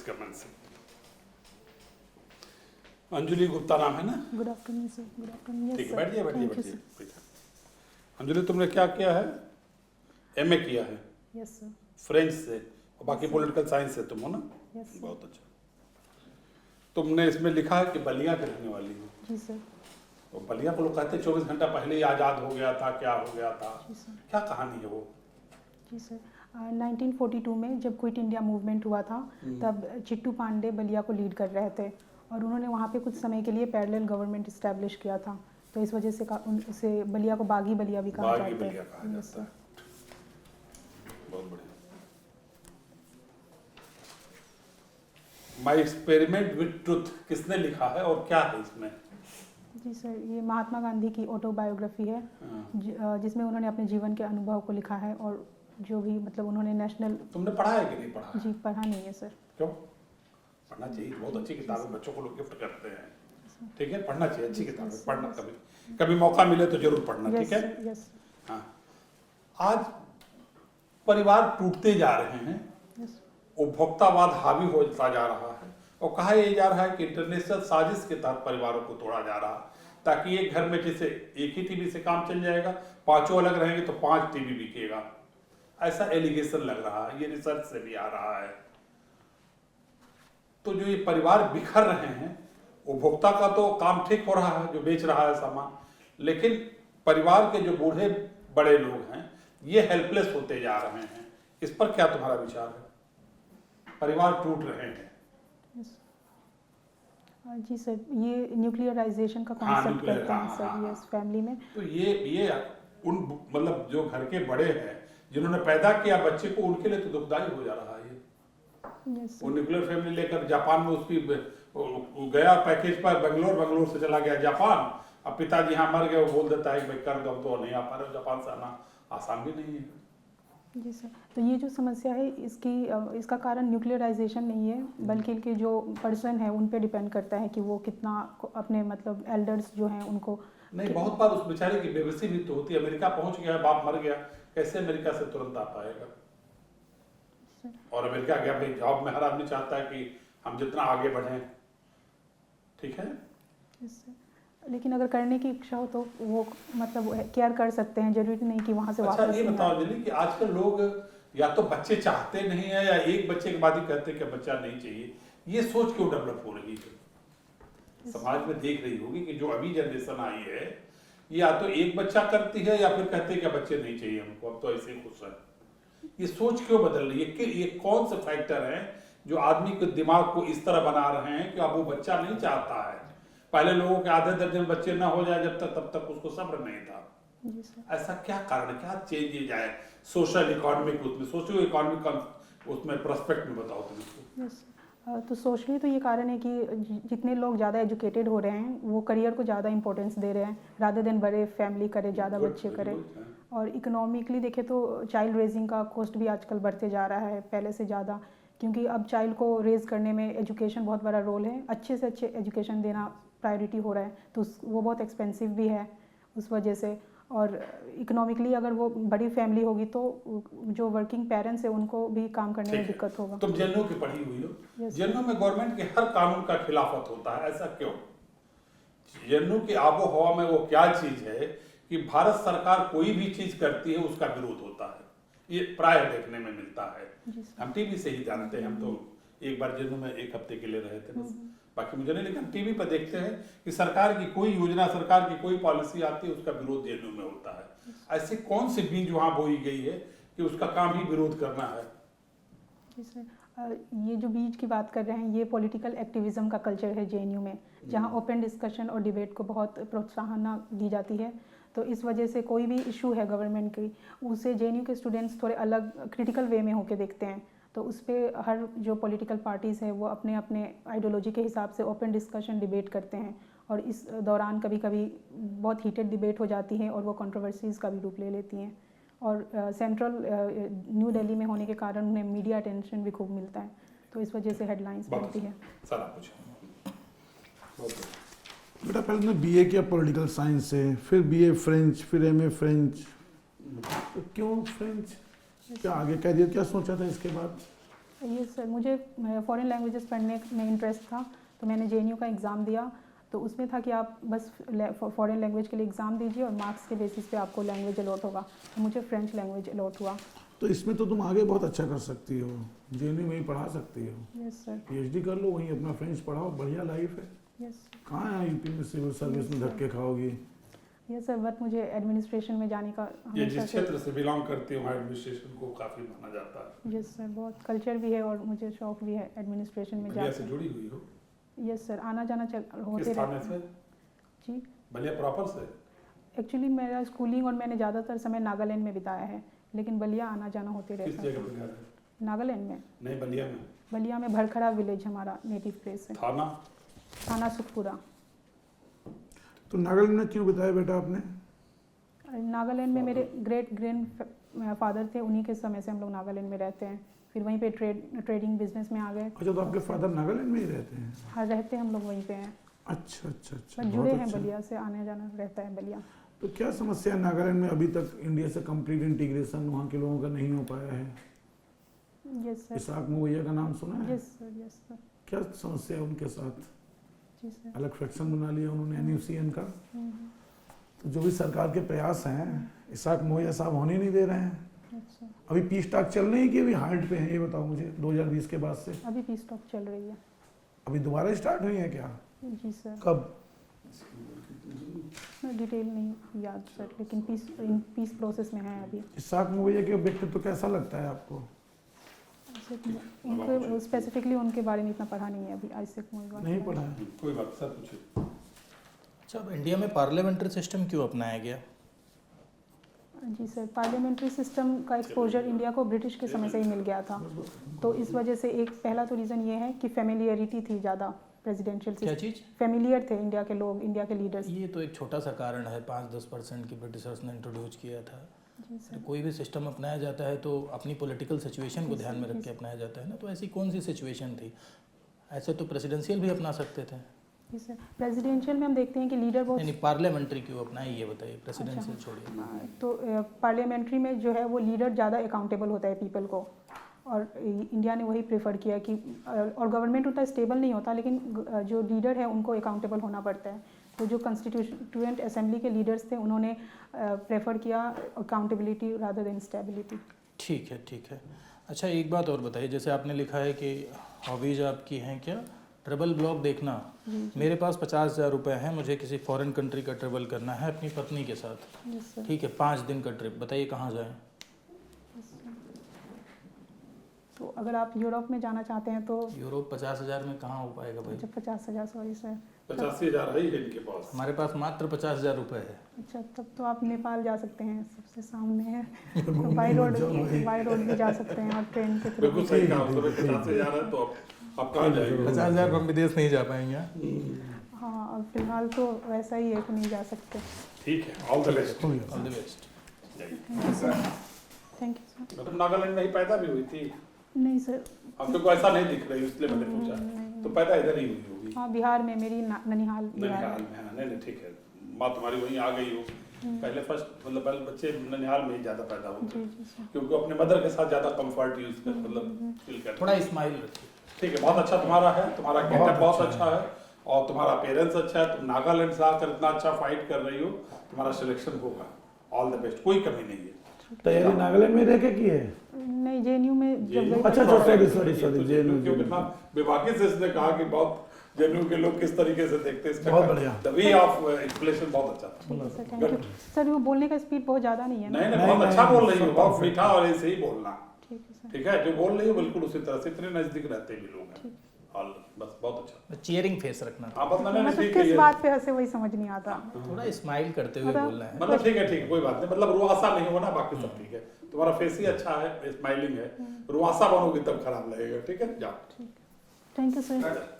Comment से। अंजलि गुप्ता नाम है ना? Good afternoon sir. Good afternoon. ठीक है, बैठिए बैठिए बैठिए। अंजलि, तुमने क्या किया है? एमए किया है? Yes sir. फ्रेंच से, और बाकी पॉलिटिकल साइंस से तुम हो ना? Yes sir. बहुत अच्छा। तुमने इसमें लिखा है कि बलिया के रहने वाली हो। जी सर। तो बलिया को लोग कहते 24 घंटा पहले ही आज़ाद हो गया था, क्या हो गया था? जी सर। क्या कहानी है वो? जी सर, 1942 में जब क्विट इंडिया मूवमेंट हुआ था तब चिट्टू पांडे बलिया को लीड कर रहे थे और उन्होंने वहाँ पे कुछ समय के लिए पैरेलल गवर्नमेंट इस्टेब्लिश किया था। तो इस वजह से उसे बलिया को बागी बलिया भी कहा बागी जाता बलिया है। कहा यस जाता सर। है। बहुत बढ़िया। माई एक्सपेरिमेंट विद ट्रुथ किसने लिखा है और क्या है इसमें? जी सर, ये महात्मा गांधी की ऑटोबायोग्राफी है जिसमें उन्होंने अपने जीवन के अनुभव को लिखा है और जो भी मतलब उन्होंने नेशनल। तुमने पढ़ा है कि नहीं पढ़ा? जी पढ़ा नहीं है सर। क्यों? पढ़ना चाहिए, बहुत अच्छी किताब है, बच्चों को लोग गिफ्ट करते हैं। ठीक है, पढ़ना चाहिए, अच्छी किताब है, पढ़ना कभी कभी मौका मिले तो जरूर पढ़ना। ठीक है। यस। हाँ, आज परिवार टूटते जा रहे हैं, यस। उपभोक्तावाद हावी होता जा रहा है और कहा यह जा रहा है कि इंटरनेशनल साजिश के तहत परिवारों को तोड़ा जा रहा है ताकि एक घर में जैसे एक ही टीवी से काम चल जाएगा, पांचों अलग रहेंगे तो 5 टीवी बिकेगा, ऐसा एलिगेशन लग रहा है, ये रिसर्च से भी आ रहा है। तो जो ये परिवार बिखर रहे हैं, उपभोक्ता का तो काम ठीक हो रहा है जो बेच रहा है सामान, लेकिन परिवार के जो बूढ़े बड़े लोग हैं ये हेल्पलेस होते जा रहे हैं। इस पर क्या तुम्हारा विचार है? परिवार टूट रहे हैं। जी सर, ये न्यूक्लियराइजेशन का कॉन्सेप्ट करते हैं सर यस फैमिली में। तो ये उन मतलब जो घर के बड़े हैं जिन्होंने पैदा किया बच्चे को, उनके लिए तो दुखदाई हो जा रहा है ये। वो न्यूक्लियर फैमिली लेकर जापान में उसकी गया पैकेज पर, बेंगलोर से चला गया जापान। अब पिताजी यहाँ मर गए, वो बोल देता है कि भाई कर दो, तो नहीं आ पा रहे, जापान से आना आसान भी नहीं है। जी सर, तो ये जो समस्या है इसका कारण न्यूक्लियराइजेशन नहीं है बल्कि के जो पर्सन है उन पे डिपेंड करता है कि वो कितना अपने मतलब एल्डर्स जो हैं उनको नहीं, बहुत बार उस बेचारे की बेबसी भी तो होती है। अमेरिका पहुंच गया, बाप मर गया, कैसे अमेरिका से तुरंत आ पाएगा? और अमेरिका गया भाई, जॉब में हर आदमी चाहता है कि हम जितना आगे बढ़ें। ठीक है, लेकिन अगर करने की इच्छा हो तो वो मतलब केयर कर सकते हैं, जरूरी नहीं कि वहाँ से अच्छा, वापस। ये बताओ जल्दी कि आजकल लोग या तो बच्चे चाहते नहीं है या एक बच्चे के बाद ही कहते हैं कि बच्चा नहीं चाहिए। ये सोच क्यों डेवलप हो रही है? समाज में देख रही होगी कि जो अभी जनरेशन आई है ये या तो एक बच्चा करती है या फिर कहते हैं कि बच्चे नहीं चाहिए हमको, अब तो ऐसे खुश है। ये सोच क्यों बदल रही है? कि ये कौन से फैक्टर हैं जो आदमी के दिमाग को इस तरह बना रहे हैं कि अब वो बच्चा नहीं चाहता है? पहले लोगों के आधे दर्जन बच्चे ना हो जाए जब तक उसको सब्र नहीं था। ऐसा क्या कारण, क्या चेंजेज आए सोशल इकोनॉमिक, उसमें सोशियो इकोनॉमिक उसमें प्रोस्पेक्ट में बताओ तुम इसको। तो सोशली तो ये कारण है कि जितने लोग ज़्यादा एजुकेटेड हो रहे हैं वो करियर को ज़्यादा इंपॉर्टेंस दे रहे हैं रादर देन बड़े फैमिली करे, ज़्यादा बच्चे करे। और इकोनॉमिकली देखें तो चाइल्ड रेजिंग का कॉस्ट भी आजकल बढ़ते जा रहा है पहले से ज़्यादा, क्योंकि अब चाइल्ड को रेज करने में एजुकेशन बहुत बड़ा रोल है। अच्छे से अच्छे एजुकेशन देना प्रायोरिटी हो रहा है, तो वो बहुत एक्सपेंसिव भी है उस वजह से। और इकोनॉमिकली अगर वो बड़ी फैमिली होगी तो जो वर्किंग पेरेंट्स है उनको भी काम करने में दिक्कत होगा। तुम जेएनयू की पढ़ी हुई हो, जेएनयू में गवर्नमेंट के हर कानून का खिलाफत होता है, ऐसा क्यों? जेएनयू की आबो हवा में वो क्या चीज है कि भारत सरकार कोई भी चीज करती है उसका विरोध होता है, ये प्राय देखने में मिलता है। हम टीवी से ही जानते हैं, हम तो एक बार जेएनयू में 1 हफ्ते के लिए रहे थे बस, बाकी मुझे नहीं, लेकिन टीवी पर देखते हैं कि सरकार की कोई योजना, सरकार की कोई पॉलिसी आती है उसका विरोध जेएनयू में होता है। ऐसे कौन सी बीज वहां बोई गई है कि उसका काम ही विरोध करना है? जी सर, ये जो बीज की बात कर रहे हैं ये पॉलिटिकल एक्टिविज्म का कल्चर है जेएनयू में, जहां ओपन डिस्कशन और डिबेट को बहुत प्रोत्साहन दी जाती है। तो इस वजह से कोई भी इशू है गवर्नमेंट की, उसे जेएनयू के स्टूडेंट्स थोड़े अलग क्रिटिकल वे में होकर देखते हैं। तो उस पर हर जो पॉलिटिकल पार्टीज़ है वो अपने अपने आइडियोलॉजी के हिसाब से ओपन डिस्कशन डिबेट करते हैं और इस दौरान कभी कभी बहुत हीटेड डिबेट हो जाती है और वो कंट्रोवर्सीज़ का भी रूप ले लेती हैं। और सेंट्रल न्यू दिल्ली में होने के कारण उन्हें मीडिया अटेंशन भी खूब मिलता है, तो इस वजह से हेडलाइंस बनती है। बेटा पहले तुमने बीए किया पॉलिटिकल साइंस से, फिर बीए फ्रेंच, फिर एमए फ्रेंच, तो क्यों फ्रेंच? क्या आगे कैरियर क्या सोचा था इसके बाद? ये सर मुझे फॉरेन लैंग्वेजेस पढ़ने में इंटरेस्ट था, तो मैंने जेएनयू का एग्ज़ाम दिया। तो उसमें था कि आप बस फॉरेन लैंग्वेज के लिए एग्ज़ाम दीजिए और मार्क्स के बेसिस पे आपको लैंग्वेज अलॉट होगा। तो मुझे फ्रेंच लैंग्वेज अलॉट हुआ। तो इसमें तो तुम आगे बहुत अच्छा कर सकती हो, जेएनयू में ही पढ़ा सकती हो। Yes sir. पीएचडी कर लो, वहीं अपना फ्रेंच पढ़ाओ, बढ़िया लाइफ है। यस कहाँ है यूपी में सिविल सर्विस में धक्के खाओगी। यस सर, बट मुझे एडमिनिस्ट्रेशन में जाने का ये जिस क्षेत्र से बिलोंग करते हो वहाँ एडमिनिस्ट्रेशन को काफी माना जाता है। यस सर, बहुत कल्चर भी है और मुझे शौक भी है एडमिनिस्ट्रेशन में बलिया से जाकर। जुड़ी हुई हो? यस सर, आना जाना होते किस थाने रहता है। से? जी, बलिया प्रॉपर से? एक्चुअली मेरा स्कूलिंग और मैंने ज़्यादातर समय नागालैंड में बिताया है, लेकिन बलिया आना जाना होते किस रहता जगह है। पे घर है? नागालैंड में, नहीं, बलिया में। बलिया में भरखड़ा विलेज हमारा नेटिव प्लेस है। थाना? थाना सुखपुरा। तो नागालैंड में क्यों बिताया बेटा आपने? नागालैंड में मेरे ग्रेट ग्रैंड फादर थे, उन्हीं के समय से हम लोग नागालैंड में रहते हैं। फिर वहीं पे ट्रेडिंग बिजनेस में आ गए। अच्छा, तो आपके फादर नागालैंड में ही रहते हैं? हाँ, रहते हम लोग वहीं पे हैं, अच्छा अच्छा अच्छा, बस जुड़े बहुत हैं अच्छा। बलिया से, आने जाना रहता है बलिया। तो क्या समस्या है नागालैंड में? अभी तक इंडिया से कंप्लीट इंटीग्रेशन वहाँ के लोगों का नहीं हो पाया है। Yes sir. इसाक मोवैया का नाम सुना है? Yes sir, yes sir. क्या समस्या है उनके साथ? जी सर। अलग फ्रैक्शन बना लिया उन्होंने एनयूसीएन का। हम्म, तो जो भी सरकार के प्रयास हैं, इसाक मोवैया साहब होने नहीं दे रहे हैं। अच्छा, अभी पीस टॉक चल रही है कि अभी हाल्ट पे है, ये बताओ मुझे। 2020 के बाद से अभी पीस टॉक चल रही है। अभी दोबारा स्टार्ट हुई है क्या? जी सर, कब? डिटेल नहीं याद सर, लेकिन पीस प्रोसेस में है अभी। इसाक मोवैया के व्यक्तित्व तो कैसा लगता है आपको? उनको स्पेसिफिकली उनके बारे में इतना पढ़ा नहीं है अभी, ऐसे कोई बात नहीं पढ़ा है। कोई बात, सर पूछिए। अच्छा, अब इंडिया में पार्लियामेंट्री सिस्टम क्यों अपनाया गया? जी सर, पार्लियामेंट्री सिस्टम का एक्सपोजर इंडिया को ब्रिटिश के समय से ही मिल गया था। तो इस वजह से एक पहला तो रीज़न ये है कि फेमिलियरिटी थी ज़्यादा प्रेसिडेंशियल क्या सिस्टम। चीज़? फेमिलियर थे इंडिया के लोग, इंडिया के लीडर्स। ये तो एक छोटा सा कारण है, 5-10% की ब्रिटिशर्स ने इंट्रोड्यूस किया था। जी तो सर। कोई भी सिस्टम अपनाया जाता है तो अपनी पॉलिटिकल सिचुएशन को ध्यान में रख के अपनाया जाता है ना। तो ऐसी कौन सी सिचुएशन थी? ऐसे तो प्रेसिडेंशियल भी अपना सकते थे। जी सर, प्रेसिडेंशियल में हम देखते हैं कि लीडर बहुत नहीं, पार्लियामेंट्री क्यों अपनाई ये बताइए, प्रेसिडेंशियल छोड़िए। तो पार्लियामेंट्री में जो है वो लीडर ज़्यादा अकाउंटेबल होता है पीपल को, और इंडिया ने वही प्रेफर किया कि और गवर्नमेंट उतना स्टेबल नहीं होता, लेकिन जो लीडर है उनको अकाउंटेबल होना पड़ता है। तो जो कॉन्स्टिट्यूएंट असेंबली के लीडर्स थे उन्होंने प्रेफर किया अकाउंटेबिलिटी रादर देन स्टेबिलिटी। ठीक है, ठीक है। अच्छा, एक बात और बताइए, जैसे आपने लिखा है कि हॉबीज़ आपकी हैं क्या? ट्रेवल ब्लॉग देखना। मेरे पास 50,000 रुपये हैं, मुझे किसी फॉरेन कंट्री का ट्रेवल करना है अपनी पत्नी के साथ। Yes sir. ठीक है, 5 दिन का ट्रिप, बताइए कहाँ जाएं? तो अगर आप यूरोप में जाना चाहते हैं तो यूरोप 50,000 में कहाँ हो पाएगा भाई? अच्छा, 50,000, सॉरी सर। 85,000 है इनके पास। हमारे पास मात्र 50,000 रुपये है। अच्छा, तब तो आप नेपाल जा सकते हैं, सबसे सामने है। तो बाई रोड भी जा सकते हैं और ट्रेन के थ्रू। बिल्कुल सही कहा उसने। 50,000 है तो आप कहाँ जाएंगे? 50,000 हम विदेश नहीं जा पाएंगे। हाँ, और फिलहाल तो वैसा ही है कि नहीं जा सकते। ठीक है, all the best. All the best. Thank you sir. मतलब नागालैंड में ही पैदा भी हुई थी? नहीं सर। आपको को ऐसा नहीं दिख रही, इसलिए मैंने पूछा। तो पैदा इधर ही हुई होगी? हाँ, बिहार में, मेरी ननिहाल बिहार ननिहाल में। में। हाँ, नहीं ठीक है, माँ तुम्हारी वहीं आ गई हो। पहले फर्स्ट मतलब पहले बच्चे ननिहाल में ही ज्यादा पैदा होते जी हैं, जी सर। क्योंकि अपने मदर के साथ ज्यादा कंफर्ट यूज कर मतलब फील करते थोड़ा हैं। स्माइल रखिए। ठीक है, बहुत अच्छा तुम्हारा है, तुम्हारा गेटअप बहुत अच्छा है और तुम्हारा पेरेंट्स अच्छा है। तुम नागालैंड से आकर इतना अच्छा फाइट कर रही हो, तुम्हारा सिलेक्शन होगा। ऑल द बेस्ट, कोई कमी नहीं है। तैयारी नागालैंड में रह के की है? नहीं, जेएनयू में जब गई। अच्छा, सॉरी, क्योंकि कितना बेबाकी से इसने कहा कि बहुत जेएनयू के लोग किस तरीके से देखते हैं इसका। बहुत बढ़िया। द वे ऑफ एक्सप्लेनेशन बहुत अच्छा था। ठीक है सर, थैंक यू सर। वो बोलने का स्पीड बहुत ज़्यादा नहीं है ना? नहीं, बहुत अच्छा बोल रही हो, बहुत मीठा और ऐसे ही बोलना। ठीक है सर। ठीक है, जो बोल रही हो बिल्कुल उसी तरह से, इतने नजदीक रहते भी लोग हैं। ऑल बस बहुत अच्छा। चीयरिंग फेस रखना था। हाँ, बस मैंने मतलब ठीक है किस ये। बात पे हंसे वही समझ नहीं आता। थोड़ा स्माइल करते हुए मतलब- बोलना है। मतलब ठीक है, कोई बात नहीं। मतलब रुआसा नहीं होना, बाकी सब ठीक है। तुम्हारा फेस ही अच्छा है, स्माइलिंग है। रुआसा बनोगे तब खराब लगेगा। ठीक है, जाओ। Thank you sir.